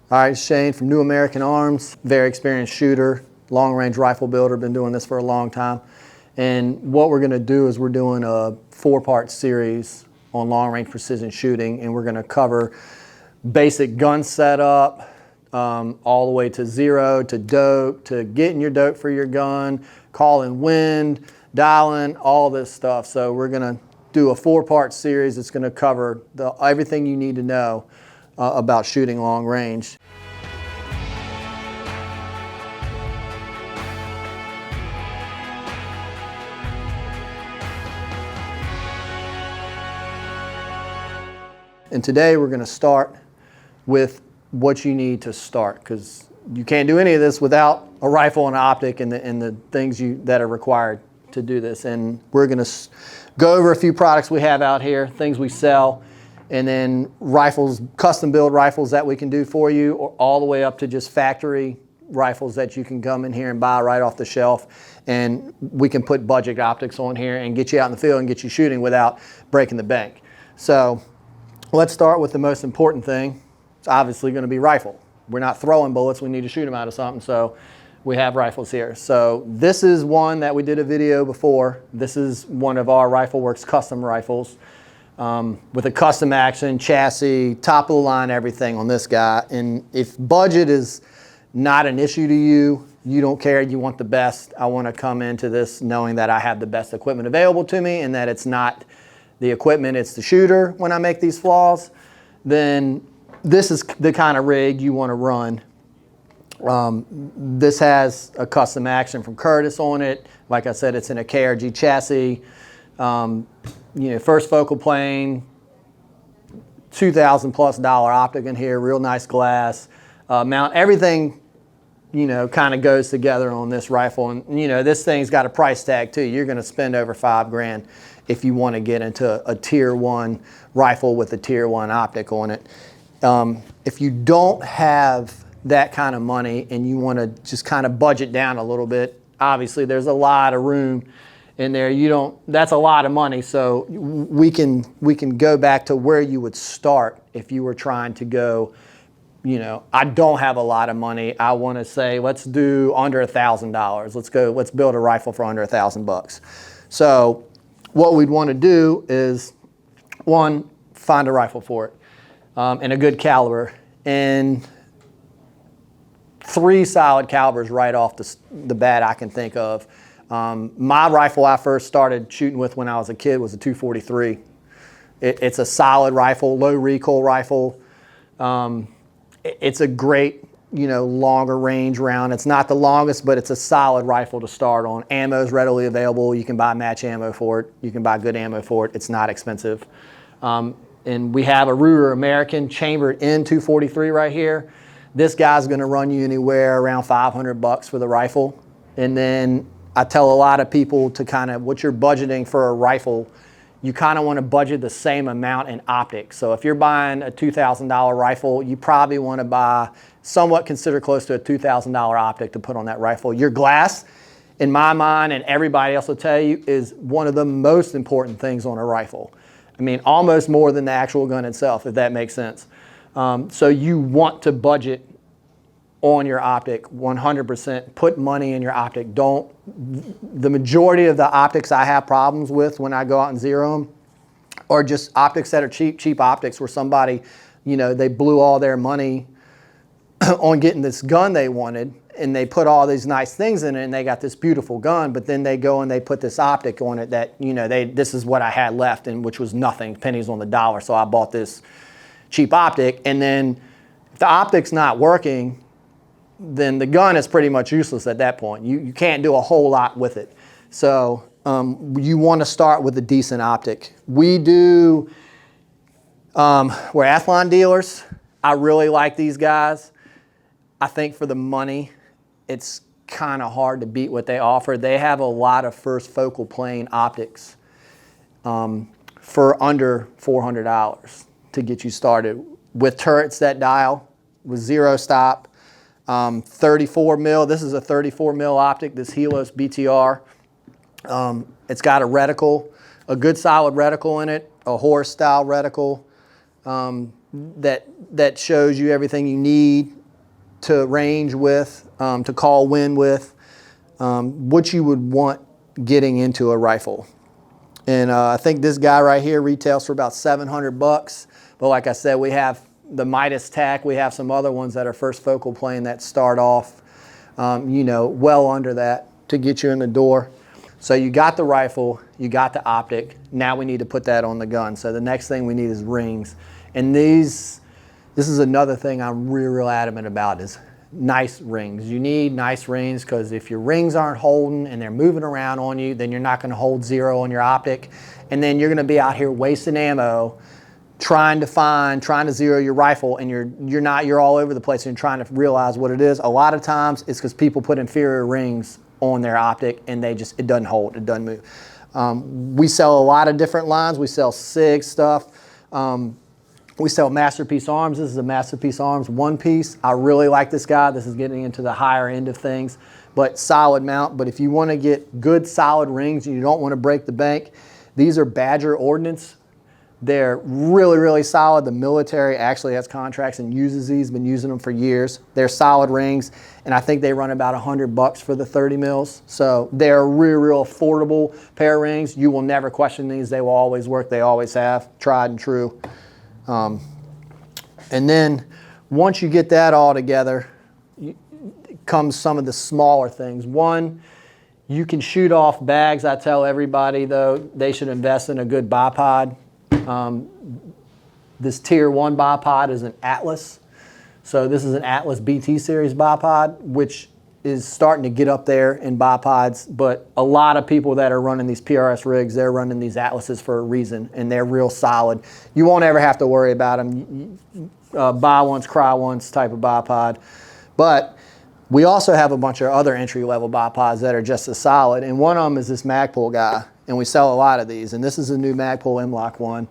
All right, Shane from New American Arms, very experienced shooter, long-range rifle builder, been doing this for a long time. And what we're gonna do is we're doing a 4-part series on long-range precision shooting, and we're gonna cover basic gun setup, all the way to zero, to dope, to getting your dope for your gun, calling wind, dialing, all this stuff. So we're gonna do a 4-part series. It's gonna cover everything you need to know about shooting long range. And today we're going to start with what you need to start, because you can't do any of this without a rifle and an optic and the things that are required to do this. And we're going to go over a few products we have out here, things we sell, and then rifles, custom build rifles that we can do for you, or all the way up to just factory rifles that you can come in here and buy right off the shelf. And we can put budget optics on here and get you out in the field and get you shooting without breaking the bank. So let's start with the most important thing. It's obviously going to be rifle. We're not throwing bullets, we need to shoot them out of something, so we have rifles here. So this is one that we did a video before. This is one of our Rifle Works custom rifles. With a custom action, chassis, top of the line, everything on this guy. And if budget is not an issue to you, you don't care, you want the best, I want to come into this knowing that I have the best equipment available to me and that it's not the equipment, it's the shooter when I make these flaws, then this is the kind of rig you want to run. This has a custom action from Curtis on it. Like I said, it's in a KRG chassis. First focal plane, $2,000+ optic in here, real nice glass. Mount, everything, kind of goes together on this rifle. And, this thing's got a price tag too. You're going to spend over $5,000 if you want to get into a tier 1 rifle with a tier 1 optic on it. If you don't have that kind of money and you want to just kind of budget down a little bit, obviously there's a lot of room in there. That's a lot of money, so we can go back to where you would start if you were trying to go, I don't have a lot of money, I want to say let's do under $1,000. Let's build a rifle for under $1,000. So what we'd want to do is, one, find a rifle for it, and a good caliber, and 3 solid calibers right off the bat I can think of. My rifle I first started shooting with when I was a kid was a 243. It's a solid rifle, low recoil rifle. It's a great, longer range round. It's not the longest, but it's a solid rifle to start on. Ammo is readily available. You can buy match ammo for it. You can buy good ammo for it. It's not expensive. And we have a Ruger American chambered in 243 right here. This guy's going to run you anywhere around $500 for the rifle. And then I tell a lot of people to kind of, what you're budgeting for a rifle, you kind of want to budget the same amount in optics. So if you're buying a $2,000 rifle, you probably want to buy somewhat considered close to a $2,000 optic to put on that rifle. Your glass, in my mind, and everybody else will tell you, is one of the most important things on a rifle. I mean, almost more than the actual gun itself, if that makes sense. So you want to budget on your optic 100%. Put money in your optic. The majority of the optics I have problems with when I go out and zero them are just optics that are cheap optics where somebody, they blew all their money on getting this gun they wanted, and they put all these nice things in it and they got this beautiful gun, but then they go and they put this optic on it that, this is what I had left, and which was nothing, pennies on the dollar, so I bought this cheap optic. And then if the optic's not working, then the gun is pretty much useless at that point. You can't do a whole lot with it. So you want to start with a decent optic. We're Athlon dealers. I really like these guys. I think for the money, it's kind of hard to beat what they offer. They have a lot of first focal plane optics for under $400 to get you started with turrets that dial, with zero stop. 34 mil, this is a 34 mil optic, this Helios BTR. It's got a reticle, a good solid reticle in it, a horse style reticle. that shows you everything you need to range with, to call wind with, what you would want getting into a rifle. And I think this guy right here retails for about $700. But like I said, we have the Midas Tac. We have some other ones that are first focal plane that start off, well under that to get you in the door. So you got the rifle, you got the optic. Now we need to put that on the gun. So the next thing we need is rings. And this is another thing I'm real adamant about is nice rings. You need nice rings because if your rings aren't holding and they're moving around on you, then you're not going to hold zero on your optic. And then you're going to be out here wasting ammo trying to zero your rifle, and you're all over the place and you're trying to realize what it is. A lot of times it's because people put inferior rings on their optic and it doesn't hold, it doesn't move. We sell a lot of different lines. We sell SIG stuff. We sell Masterpiece Arms. This is a Masterpiece Arms one piece. I really like this guy. This is getting into the higher end of things, but solid mount. But if you want to get good solid rings and you don't want to break the bank, these are Badger Ordnance. They're really, really solid. The military actually has contracts and uses these, been using them for years. They're solid rings, and I think they run about $100 for the 30 mils. So they're a real affordable pair of rings. You will never question these. They will always work. They always have, tried and true. And then once you get that all together, comes some of the smaller things. One, you can shoot off bags. I tell everybody, though, they should invest in a good bipod. This tier 1 bipod is an Atlas. So this is an Atlas BT series bipod, which is starting to get up there in bipods. But a lot of people that are running these PRS rigs, they're running these Atlases for a reason, and they're real solid. You won't ever have to worry about them. Buy once, cry once type of bipod. But we also have a bunch of other entry-level bipods that are just as solid, and one of them is this Magpul guy, and we sell a lot of these. And this is a new Magpul M-Lock one,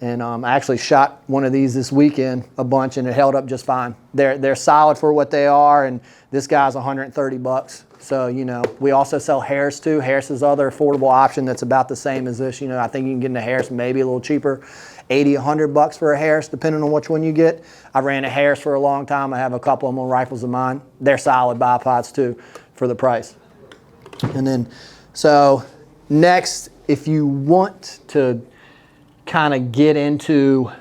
and I actually shot one of these this weekend, a bunch, and it held up just fine. They're solid for what they are, and this guy's $130. So, we also sell Harris too. Harris is other affordable option that's about the same as this. I think you can get into Harris maybe a little cheaper, $80, $100 for a Harris, depending on which one you get. I ran a Harris for a long time. I have a couple of them on rifles of mine. They're solid bipods too for the price. And then, so next, if you want to kind of get into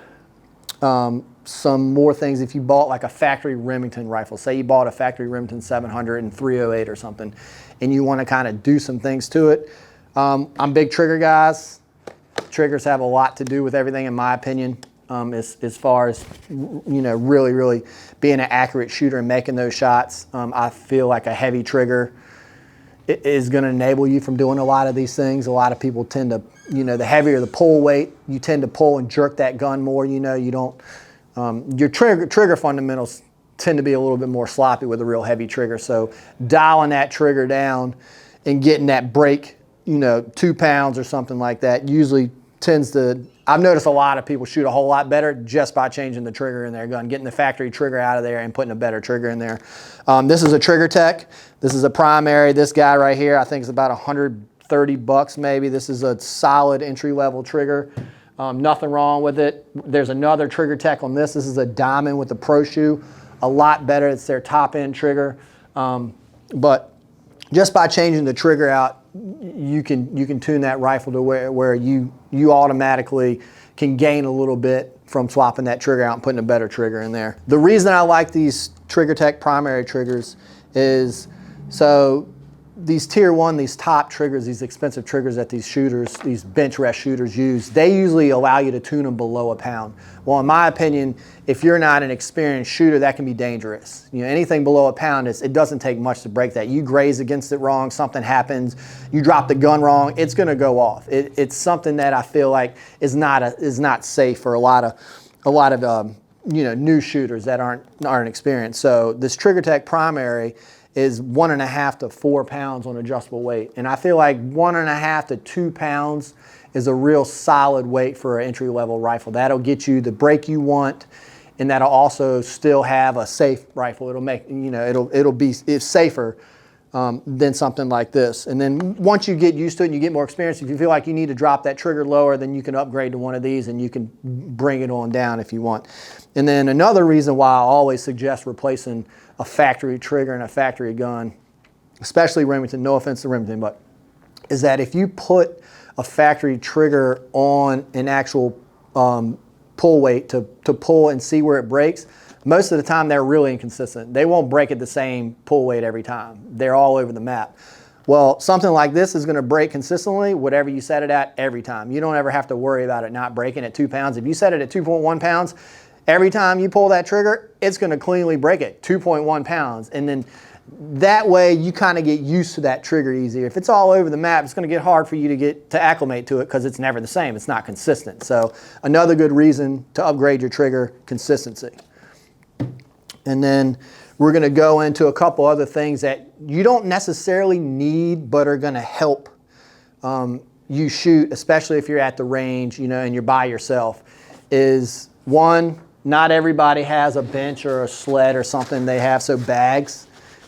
some more things, if you bought like a factory Remington rifle, say you bought a factory Remington 700 and 308 or something, and you want to kind of do some things to it. I'm big trigger guys. Triggers have a lot to do with everything, in my opinion, as far as, really being an accurate shooter and making those shots. I feel like a heavy trigger is going to enable you from doing a lot of these things. A lot of people tend to, the heavier the pull weight, you tend to pull and jerk that gun more. You don't, your trigger fundamentals tend to be a little bit more sloppy with a real heavy trigger. So dialing that trigger down and getting that break, 2 pounds or something like that usually tends to, I've noticed a lot of people shoot a whole lot better just by changing the trigger in their gun, getting the factory trigger out of there and putting a better trigger in there. This is a Trigger Tech. This is a primary. This guy right here, I think is about $130 maybe. This is a solid entry-level trigger. Nothing wrong with it. There's another Trigger Tech on this. This is a Diamond with a Pro Shoe. A lot better. It's their top-end trigger. But just by changing the trigger out, you can tune that rifle to where you automatically can gain a little bit from swapping that trigger out and putting a better trigger in there. The reason I like these Trigger Tech primary triggers is, so these tier 1, these top triggers, these expensive triggers that these shooters, these bench rest shooters use, they usually allow you to tune them below a pound. Well, in my opinion, if you're not an experienced shooter, that can be dangerous. Anything below a pound, it doesn't take much to break that. You graze against it wrong, something happens, you drop the gun wrong, it's going to go off. It's something that I feel like is not safe for a lot of new shooters that aren't experienced. So this Trigger Tech primary is 1.5 to 4 pounds on adjustable weight. And I feel like 1.5 to 2 pounds is a real solid weight for an entry-level rifle. That'll get you the break you want, and that'll also still have a safe rifle. It'll make, it's safer than something like this. And then once you get used to it and you get more experience, if you feel like you need to drop that trigger lower, then you can upgrade to one of these and you can bring it on down if you want. And then another reason why I always suggest replacing a factory trigger and a factory gun, especially Remington, no offense to Remington, but is that if you put a factory trigger on an actual pull weight to pull and see where it breaks, most of the time they're really inconsistent. They won't break at the same pull weight every time. They're all over the map. Well, something like this is going to break consistently, whatever you set it at, every time. You don't ever have to worry about it not breaking at 2 pounds. If you set it at 2.1 pounds, every time you pull that trigger, it's going to cleanly break it, 2.1 pounds. And then that way you kind of get used to that trigger easier. If it's all over the map, it's going to get hard for you to acclimate to it because it's never the same. It's not consistent. So another good reason to upgrade your trigger, consistency. And then we're going to go into a couple other things that you don't necessarily need but are going to help you shoot, especially if you're at the range, and you're by yourself, is one, not everybody has a bench or a sled or something they have, so bags.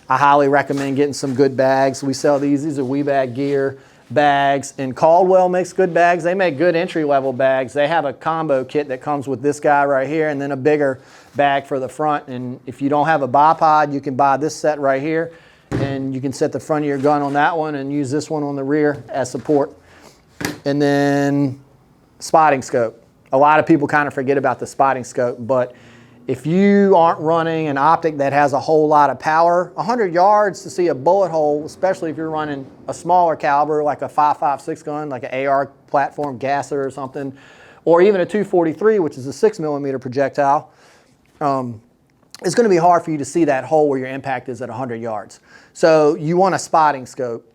I highly recommend getting some good bags. We sell these. These are WeBag Gear bags, and Caldwell makes good bags. They make good entry-level bags. They have a combo kit that comes with this guy right here and then a bigger bag for the front. And if you don't have a bipod, you can buy this set right here, and you can set the front of your gun on that one and use this one on the rear as support. And then spotting scope. A lot of people kind of forget about the spotting scope, but if you aren't running an optic that has a whole lot of power, 100 yards to see a bullet hole, especially if you're running a smaller caliber like a 5.56 gun, like an AR platform gasser or something, or even a 243, which is a 6mm projectile, it's going to be hard for you to see that hole where your impact is at 100 yards. So you want a spotting scope.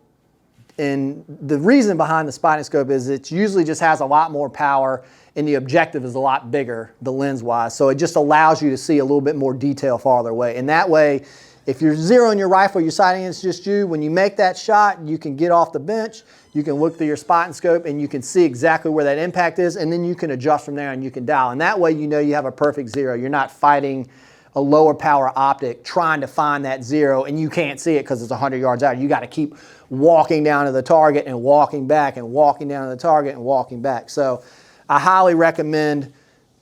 And the reason behind the spotting scope is it usually just has a lot more power and the objective is a lot bigger, the lens-wise. So it just allows you to see a little bit more detail farther away. And that way, if you're zeroing your rifle, you're sighting it's just you, when you make that shot, you can get off the bench, you can look through your spotting scope, and you can see exactly where that impact is, and then you can adjust from there and you can dial. And that way you know you have a perfect zero. You're not fighting a lower power optic trying to find that zero, and you can't see it because it's 100 yards out. You got to keep walking down to the target and walking back and walking down to the target and walking back. So I highly recommend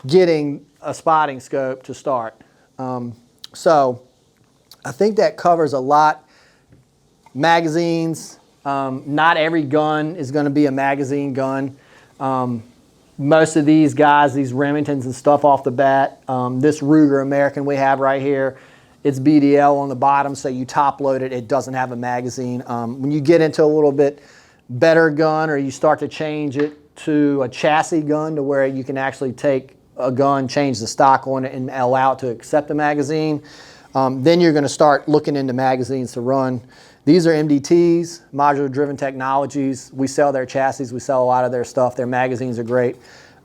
getting a spotting scope to start. So I think that covers a lot. Magazines, not every gun is going to be a magazine gun. Most of these guys, these Remingtons and stuff off the bat, this Ruger American we have right here, it's BDL on the bottom, so you top load it, it doesn't have a magazine. When you get into a little bit better gun or you start to change it to a chassis gun to where you can actually take a gun, change the stock on it and allow it to accept a magazine, then you're going to start looking into magazines to run. These are MDTs, modular driven technologies. We sell their chassis, we sell a lot of their stuff. Their magazines are great.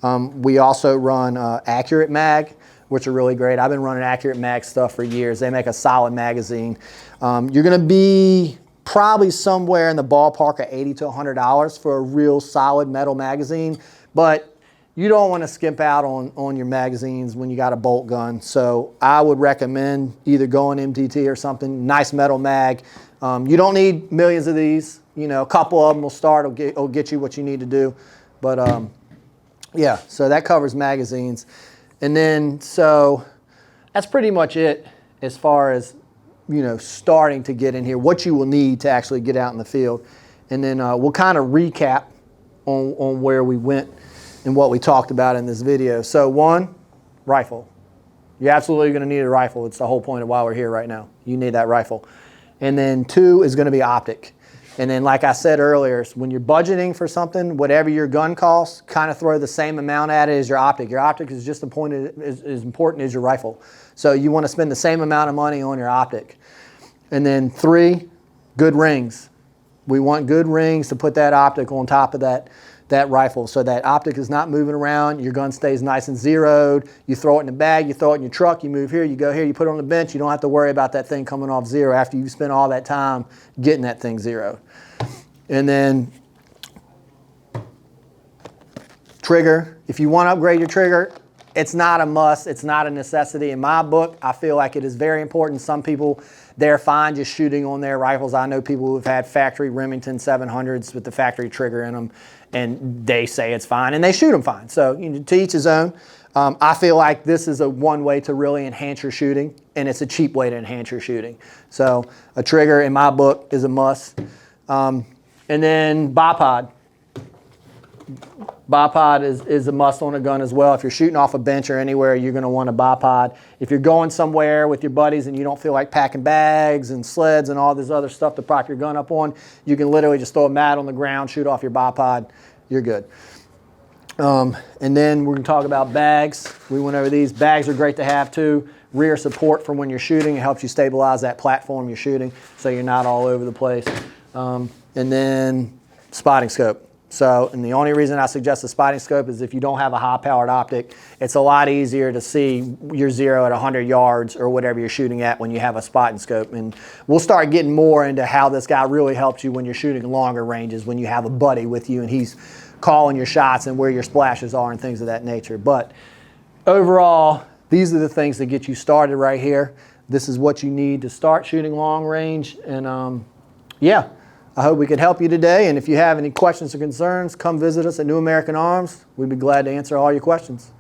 We also run Accurate Mag, which are really great. I've been running Accurate Mag stuff for years. They make a solid magazine. You're going to be probably somewhere in the ballpark of $80 to $100 for a real solid metal magazine, but you don't want to skimp out on your magazines when you got a bolt gun. So I would recommend either going MDT or something, nice metal mag. You don't need millions of these. A couple of them will start, will get you what you need to do. But yeah, so that covers magazines. And then, so that's pretty much it as far as, starting to get in here, what you will need to actually get out in the field. And then we'll kind of recap on where we went and what we talked about in this video. So one, rifle. You're absolutely going to need a rifle. It's the whole point of why we're here right now. You need that rifle. And then two is going to be optic. And then like I said earlier, when you're budgeting for something, whatever your gun costs, kind of throw the same amount at it as your optic. Your optic is just as important as your rifle. So you want to spend the same amount of money on your optic. And then three, good rings. We want good rings to put that optic on top of that rifle so that optic is not moving around, your gun stays nice and zeroed, you throw it in the bag, you throw it in your truck, you move here, you go here, you put it on the bench, you don't have to worry about that thing coming off zero after you've spent all that time getting that thing zeroed. And then trigger, if you want to upgrade your trigger, it's not a must. It's not a necessity. In my book, I feel like it is very important. Some people, they're fine just shooting on their rifles. I know people who have had factory Remington 700s with the factory trigger in them, and they say it's fine, and they shoot them fine. So to each his own. I feel like this is one way to really enhance your shooting, and it's a cheap way to enhance your shooting. So a trigger, in my book, is a must. And then bipod. Bipod is a must on a gun as well. If you're shooting off a bench or anywhere, you're going to want a bipod. If you're going somewhere with your buddies and you don't feel like packing bags and sleds and all this other stuff to prop your gun up on, you can literally just throw a mat on the ground, shoot off your bipod, you're good. And then we're going to talk about bags. We went over these. Bags are great to have too. Rear support for when you're shooting. It helps you stabilize that platform you're shooting so you're not all over the place. And then spotting scope. So, and the only reason I suggest a spotting scope is if you don't have a high-powered optic, it's a lot easier to see your zero at 100 yards or whatever you're shooting at when you have a spotting scope. And we'll start getting more into how this guy really helps you when you're shooting longer ranges, when you have a buddy with you and he's calling your shots and where your splashes are and things of that nature. But overall, these are the things that get you started right here. This is what you need to start shooting long range. And yeah, I hope we could help you today. And if you have any questions or concerns, come visit us at New American Arms. We'd be glad to answer all your questions.